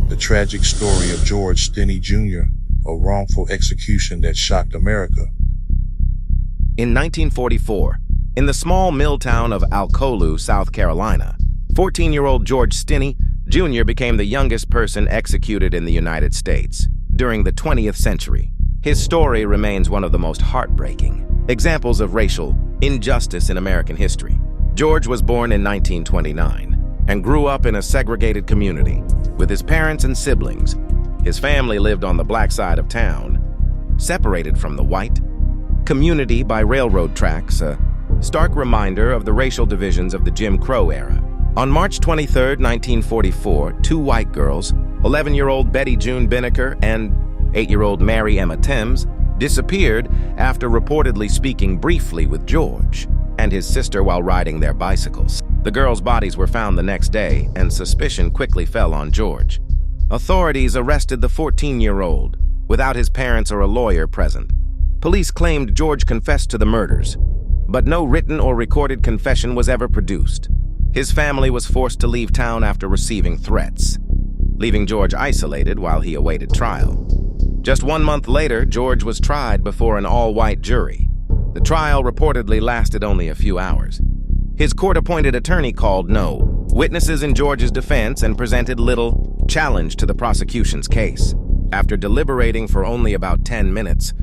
the tragic story of George Stinney Jr., a wrongful execution that shocked America. In 1944, in the small mill town of Alcolu, South Carolina, 14-year-old George Stinney Jr. became the youngest person executed in the United States during the 20th century. His story remains one of the most heartbreaking examples of racial injustice in American history. George was born in 1929 and grew up in a segregated community with his parents and siblings. His family lived on the black side of town, separated from the white community by railroad tracks, a stark reminder of the racial divisions of the Jim Crow era. On March 23, 1944, two white girls, 11-year-old Betty June Binnicker and 8-year-old Mary Emma Timms, disappeared after reportedly speaking briefly with George and his sister while riding their bicycles. The girls' bodies were found the next day, and suspicion quickly fell on George. Authorities arrested the 14-year-old without his parents or a lawyer present. Police claimed George confessed to the murders, but no written or recorded confession was ever produced. His family was forced to leave town after receiving threats, leaving George isolated while he awaited trial. Just 1 month later, George was tried before an all-white jury. The trial reportedly lasted only a few hours. His court-appointed attorney called no witnesses in George's defense and presented little challenge to the prosecution's case. After deliberating for only about 10 minutes,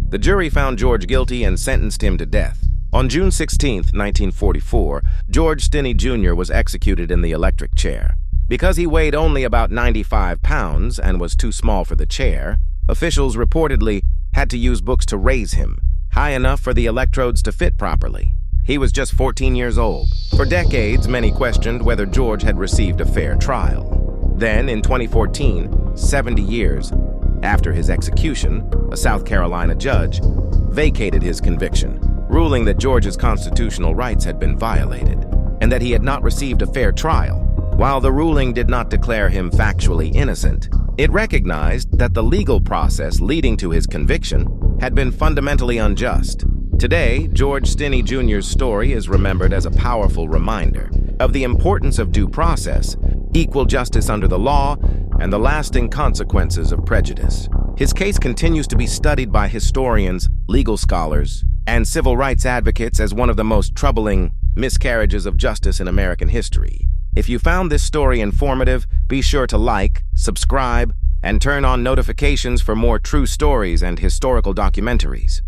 the jury found George guilty and sentenced him to death. On June 16, 1944, George Stinney Jr. was executed in the electric chair. Because he weighed only about 95 pounds and was too small for the chair, officials reportedly had to use books to raise him, high enough for the electrodes to fit properly. He was just 14 years old. For decades, many questioned whether George had received a fair trial. Then, in 2014, 70 years after his execution, a South Carolina judge vacated his conviction, ruling that George's constitutional rights had been violated and that he had not received a fair trial. While the ruling did not declare him factually innocent, it recognized that the legal process leading to his conviction had been fundamentally unjust. Today, George Stinney Jr.'s story is remembered as a powerful reminder of the importance of due process, equal justice under the law, and the lasting consequences of prejudice. His case continues to be studied by historians, legal scholars, and civil rights advocates as one of the most troubling miscarriages of justice in American history. If you found this story informative, be sure to like, subscribe, and turn on notifications for more true stories and historical documentaries.